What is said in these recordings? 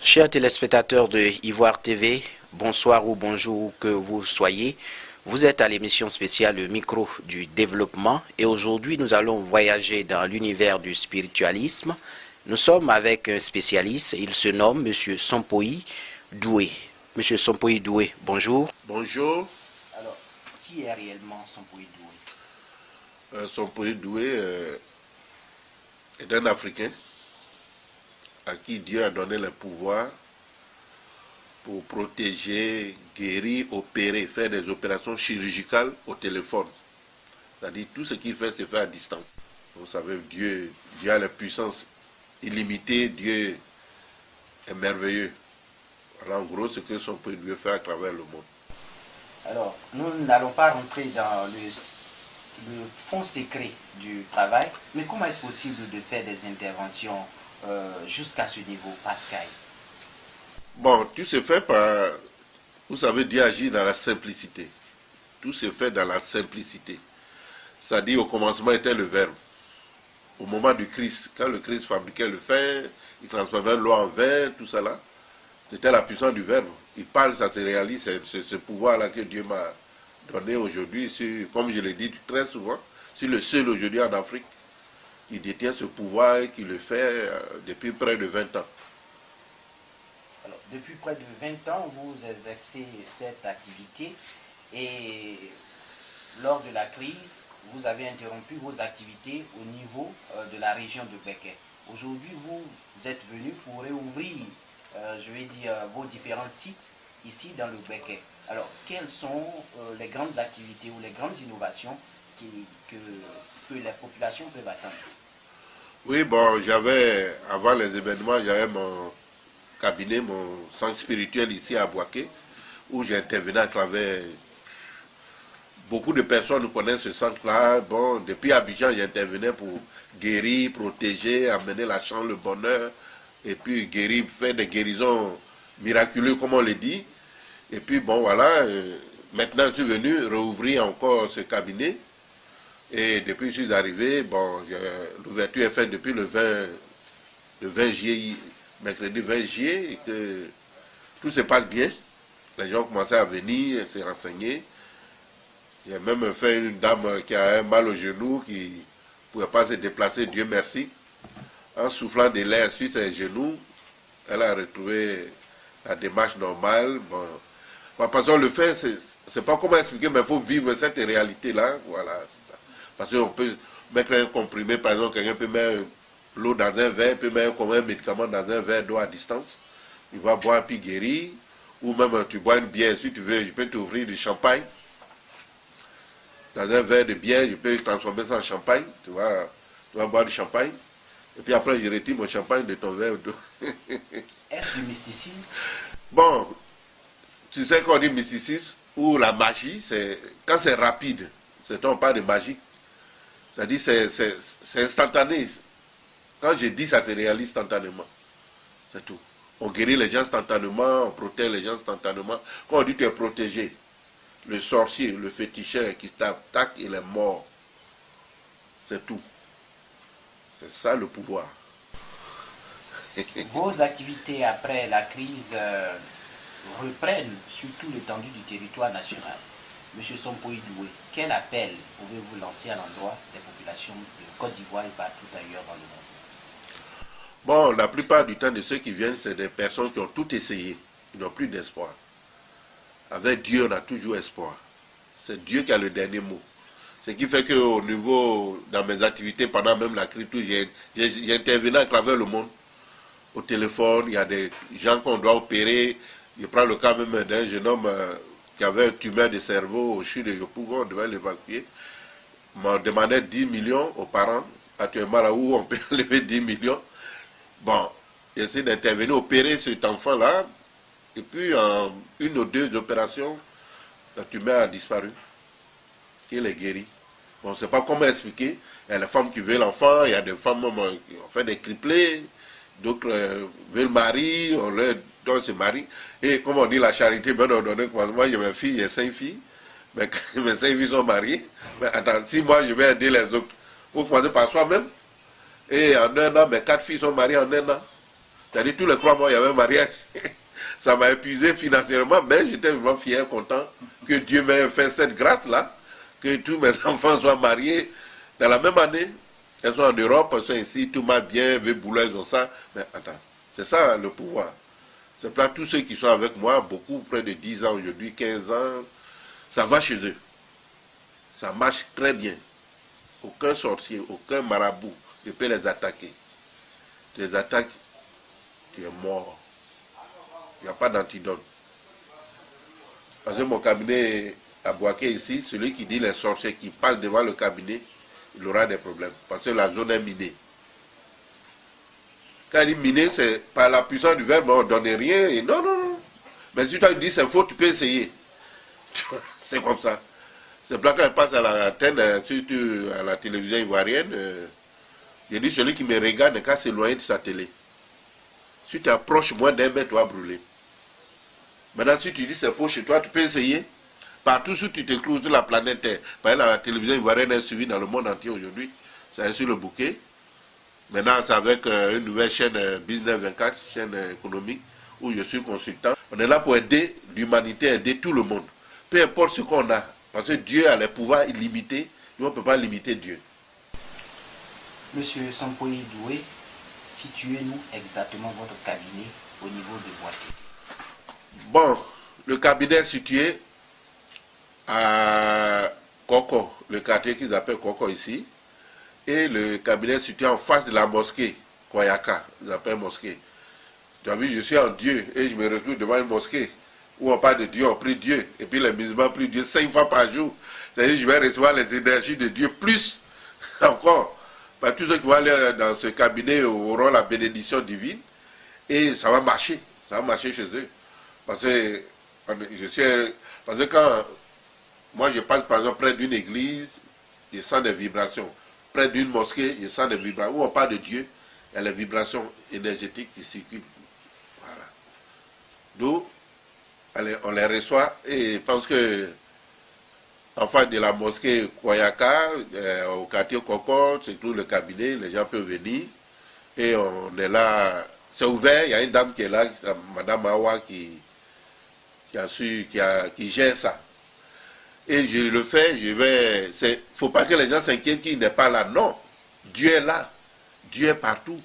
Chers téléspectateurs de Ivoire TV, bonsoir ou bonjour où que vous soyez. Vous êtes à l'émission spéciale Le Micro du Développement et aujourd'hui nous allons voyager dans l'univers du spiritualisme. Nous sommes avec un spécialiste, il se nomme M. Sompoy Doué. M. Sompoy Doué, bonjour. Bonjour. Alors, qui est réellement Sompoy Doué? Sompoy Doué est un Africain à qui Dieu a donné le pouvoir pour protéger, guérir, opérer, faire des opérations chirurgicales au téléphone. C'est-à-dire tout ce qu'il fait, c'est fait à distance. Vous savez, Dieu a la puissance illimitée, Dieu est merveilleux. Voilà en gros ce que Sompoy Doué fait à travers le monde. Alors, nous n'allons pas rentrer dans le fond secret du travail, mais comment est-ce possible de faire des interventions jusqu'à ce niveau, Pascal? Bon, tout se fait par... Vous savez, Dieu agit dans la simplicité. Tout se fait dans la simplicité. C'est-à-dire, au commencement était le Verbe. Au moment du Christ, quand le Christ fabriquait le fer, il transformait l'eau en vin, tout ça là, c'était la puissance du Verbe. Il parle, ça se réalise, c'est ce pouvoir-là que Dieu m'a donné aujourd'hui, comme je l'ai dit très souvent, c'est le seul aujourd'hui en Afrique qui détient ce pouvoir et qui le fait depuis près de 20 ans. Alors, depuis près de 20 ans, vous exercez cette activité et lors de la crise, vous avez interrompu vos activités au niveau de la région de Békay. Aujourd'hui, vous êtes venu pour réouvrir, vos différents sites ici dans le Békay. Alors, quelles sont les grandes activités ou les grandes innovations que les populations peuvent attendre? Oui, bon, avant les événements, j'avais mon cabinet, mon centre spirituel ici à Boaké, où j'intervenais à travers... Beaucoup de personnes connaissent ce centre-là. Bon, depuis Abidjan, j'intervenais pour guérir, protéger, amener la chance, le bonheur, et puis guérir, faire des guérisons miraculeuses, comme on le dit. Et puis, bon, voilà, maintenant, je suis venu rouvrir encore ce cabinet. Et depuis que je suis arrivé, bon, l'ouverture est faite depuis le 20 juillet, mercredi 20 juillet, et que tout se passe bien. Les gens ont commencé à venir, se renseigner. J'ai même fait une dame qui a un mal au genou, qui ne pouvait pas se déplacer, Dieu merci. En soufflant de l'air sur ses genoux, elle a retrouvé la démarche normale. Bon, parce qu'on le fait, c'est pas comment expliquer, mais il faut vivre cette réalité-là. Voilà, c'est ça. Parce qu'on peut mettre un comprimé, par exemple, quelqu'un peut mettre l'eau dans un verre, peut mettre un médicament dans un verre d'eau à distance. Il va boire puis guérir. Ou même tu bois une bière, si tu veux, je peux t'ouvrir du champagne. Dans un verre de bière, je peux transformer ça en champagne. Tu vas boire du champagne. Et puis après, je retire mon champagne de ton verre d'eau. Est-ce du mysticisme? Bon, tu sais qu'on dit mysticisme ou la magie, quand c'est rapide, on parle de magie. C'est-à-dire c'est instantané. Quand je dis ça, se réalise instantanément. C'est tout. On guérit les gens instantanément, on protège les gens instantanément. Quand on dit que tu es protégé, le sorcier, le féticheur qui t'attaque, il est mort. C'est tout. C'est ça le pouvoir. Vos activités après la crise reprennent sur tout l'étendue du territoire national. Monsieur Sompoy Doué, quel appel pouvez-vous lancer à l'endroit des populations de Côte d'Ivoire et partout ailleurs dans le monde? Bon, la plupart du temps de ceux qui viennent, c'est des personnes qui ont tout essayé. Ils n'ont plus d'espoir. Avec Dieu, on a toujours espoir. C'est Dieu qui a le dernier mot. Ce qui fait qu'au niveau, dans mes activités, pendant même la crise, j'ai intervenu à travers le monde. Au téléphone, il y a des gens qu'on doit opérer. Je prends le cas même d'un jeune homme qui avait un tumeur de cerveau au CHU de Yopougon, on devait l'évacuer. On demandait 10 millions aux parents. Actuellement, là où on peut lever 10 millions. Bon, j'essaie d'intervenir, opérer cet enfant-là. Et puis, en une ou deux opérations, la tumeur a disparu. Il est guéri. Bon, on ne sait pas comment expliquer. Il y a les femmes qui veulent l'enfant, il y a des femmes qui ont fait des triplés, d'autres veulent le mari, on leur donne ce mari. Et comme on dit la charité, ben on donne, moi j'ai ma fille, j'ai 5 filles, mais mes 5 filles sont mariées. Mais attends, si moi je vais aider les autres, vous commencez par soi-même. Et en un an, mes 4 filles sont mariées en un an. C'est-à-dire tous les 3 mois, il y avait un mariage. Ça m'a épuisé financièrement, mais j'étais vraiment fier, content que Dieu m'ait fait cette grâce-là, que tous mes enfants soient mariés dans la même année. Elles sont en Europe, elles sont ici, tout va bien, veut boulot, ils ont ça. Mais attends, c'est ça le pouvoir. C'est pas tous ceux qui sont avec moi, beaucoup, près de 10 ans aujourd'hui, 15 ans, ça va chez eux. Ça marche très bien. Aucun sorcier, aucun marabout ne peut les attaquer. Tu les attaques, tu es mort. Il n'y a pas d'antidote. Parce que mon cabinet à Boaké ici, celui qui dit les sorciers qui passent devant le cabinet, il aura des problèmes. Parce que la zone est minée. Quand il dit miné, c'est par la puissance du verbe, on ne donne rien. Et non, non, non. Mais si toi tu dis c'est faux, tu peux essayer. C'est comme ça. C'est pour ça quand je passe à l'antenne, surtout à la télévision ivoirienne, je dis celui qui me regarde n'a qu'à s'éloigner de sa télé. Si tu approches moins d'un mètre, tu vas brûler. Maintenant, si tu dis c'est faux chez toi, tu peux essayer. Partout où tu te trouves sur la planète Terre. Par exemple, la télévision ivoirienne est suivie dans le monde entier aujourd'hui. C'est sur le bouquet. Maintenant, c'est avec une nouvelle chaîne Business 24, chaîne économique, où je suis consultant. On est là pour aider l'humanité, aider tout le monde. Peu importe ce qu'on a. Parce que Dieu a les pouvoirs illimités. Nous, on ne peut pas limiter Dieu. Monsieur Sampoy Doué, situez-nous exactement votre cabinet au niveau de Boaké. Bon, le cabinet est situé à Koko, le quartier qu'ils appellent Koko ici. Et le cabinet est situé en face de la mosquée, Koyaka, ils appellent mosquée. Tu as vu, je suis en Dieu et je me retrouve devant une mosquée où on parle de Dieu, on prie Dieu. Et puis les musulmans prient Dieu 5 fois par jour. C'est-à-dire que je vais recevoir les énergies de Dieu plus encore. Bah, tous ceux qui vont aller dans ce cabinet auront la bénédiction divine et ça va marcher. Ça va marcher chez eux. Parce que quand moi je passe par exemple près d'une église, je sens des vibrations. Près d'une mosquée, je sens des vibrations. Où on parle de Dieu, il y a les vibrations énergétiques qui circulent. Voilà. Nous, on les reçoit et je pense que en face de la mosquée Koyaka, au quartier Koko, c'est tout le cabinet, les gens peuvent venir. Et on est là, c'est ouvert, il y a une dame qui est là, Madame Awa, qui gère ça. Et je le fais, il ne faut pas que les gens s'inquiètent qu'il n'est pas là. Non, Dieu est là. Dieu est partout.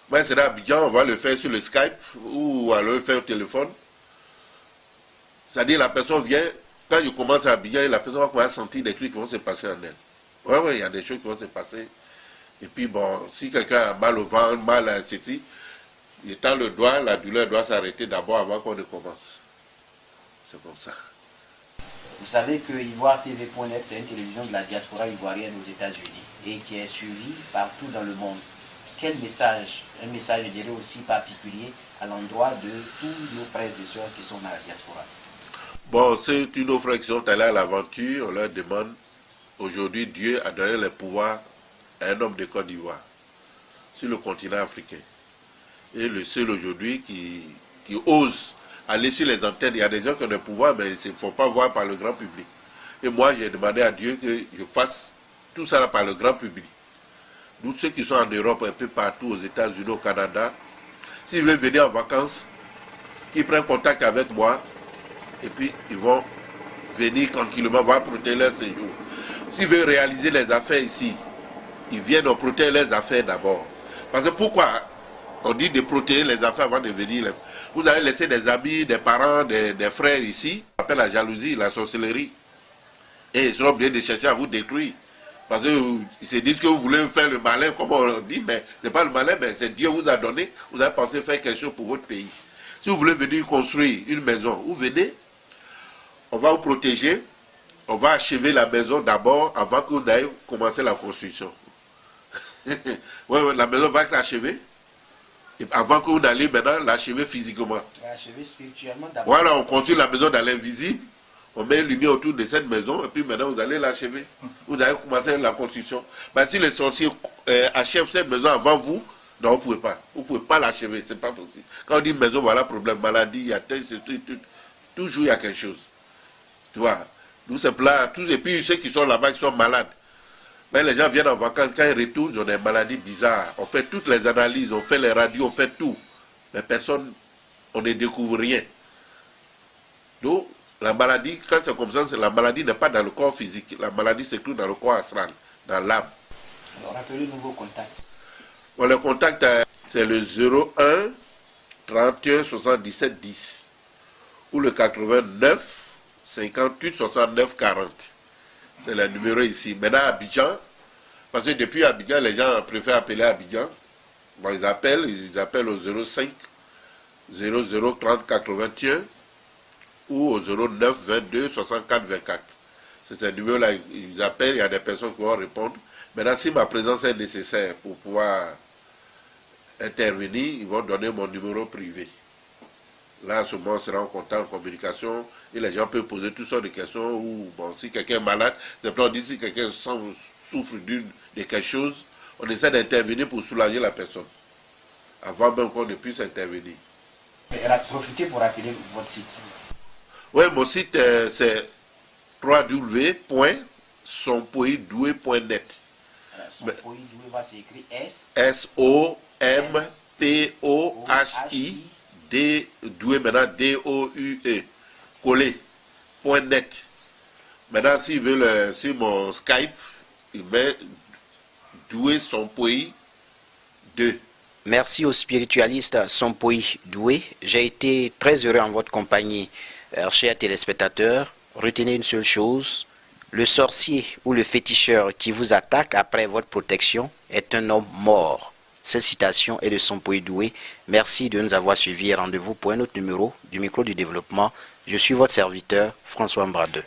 Moi, c'est à Abidjan, on va le faire sur le Skype ou on va le faire au téléphone. C'est-à-dire la personne vient, quand je commence à Abidjan, la personne va commencer à sentir des trucs qui vont se passer en elle. Oui, il y a des choses qui vont se passer. Et puis bon, si quelqu'un a mal au ventre, mal à ceci, il tend le doigt, la douleur doit s'arrêter d'abord avant qu'on ne commence. C'est comme ça. Vous savez que IvoireTV.net, c'est une télévision de la diaspora ivoirienne aux États-Unis et qui est suivie partout dans le monde. Quel message, un message, je dirais aussi particulier, à l'endroit de tous nos frères et sœurs qui sont dans la diaspora? Bon, c'est tous nos frères qui sont allés à l'aventure, on leur demande, aujourd'hui Dieu a donné le pouvoir à un homme de Côte d'Ivoire, sur le continent africain. Et le seul aujourd'hui qui ose aller sur les antennes. Il y a des gens qui ont le pouvoir, mais il ne faut pas voir par le grand public. Et moi, j'ai demandé à Dieu que je fasse tout ça par le grand public. Nous, ceux qui sont en Europe, un peu partout, aux États-Unis, au Canada, s'ils veulent venir en vacances, qu'ils prennent contact avec moi, et puis ils vont venir tranquillement, voir protéger leur séjour. S'ils veulent réaliser les affaires ici, ils viennent protéger les affaires d'abord. Parce que pourquoi on dit de protéger les affaires avant de venir? Vous avez laissé des amis, des parents, des frères ici. On appelle la jalousie, la sorcellerie. Et ils sont obligés de chercher à vous détruire. Parce qu'ils se disent que vous voulez faire le malin, comme on dit, mais ce n'est pas le malin, mais c'est Dieu vous a donné. Vous avez pensé faire quelque chose pour votre pays. Si vous voulez venir construire une maison, vous venez, on va vous protéger, on va achever la maison d'abord avant que vous n'ayez commencé la construction. Ouais, la maison va être achevée. Et avant que vous n'allez maintenant l'achever physiquement. L'achever spirituellement d'abord. Voilà, on construit la maison dans l'invisible, on met une lumière autour de cette maison, et puis maintenant vous allez l'achever. Vous allez commencer la construction. Mais si les sorciers achèvent cette maison avant vous, non, vous ne pouvez pas. Vous ne pouvez pas l'achever, ce n'est pas possible. Quand on dit maison, voilà, problème, maladie, il y a tel, toujours il y a quelque chose. Tu vois, nous c'est plat, tous, et puis ceux qui sont là-bas, qui sont malades. Mais les gens viennent en vacances, quand ils retournent, ils ont des maladies bizarres. On fait toutes les analyses, on fait les radios, on fait tout. mais personne, on ne découvre rien. Donc, la maladie, quand c'est comme ça, la maladie n'est pas dans le corps physique. La maladie se trouve dans le corps astral, dans l'âme. Alors, rappelez-nous vos contacts. Bon, le contact, c'est le 01 31 77 10 ou le 89 58 69 40. C'est le numéro ici. Maintenant, Abidjan, parce que depuis Abidjan, les gens préfèrent appeler Abidjan. Bon, ils appellent au 05 00 30 81 ou au 09 22 64 24. C'est un numéro-là, ils appellent, il y a des personnes qui vont répondre. Maintenant, si ma présence est nécessaire pour pouvoir intervenir, ils vont donner mon numéro privé. Là, à ce moment, on sera en contact, en communication, et les gens peuvent poser toutes sortes de questions, ou bon, si quelqu'un est malade, c'est pour dire si quelqu'un souffre de quelque chose, on essaie d'intervenir pour soulager la personne, avant même qu'on ne puisse intervenir. Profitez pour rappeler votre site. Oui, mon site, c'est www.sompoidoué.net. Sompoidoué va s'écrire SOMPOHI doué maintenant DOUE collé.net. Maintenant, s'ils veulent sur mon Skype, ils mettent Doué Sompoï 2. Merci au spiritualiste Sompoï Doué. J'ai été très heureux en votre compagnie, chers téléspectateurs. Retenez une seule chose, le sorcier ou le féticheur qui vous attaque après votre protection est un homme mort. Cette citation est de Sompoï Doué. Merci de nous avoir suivis et rendez-vous pour un autre numéro du micro du développement. Je suis votre serviteur, François Mbradeux.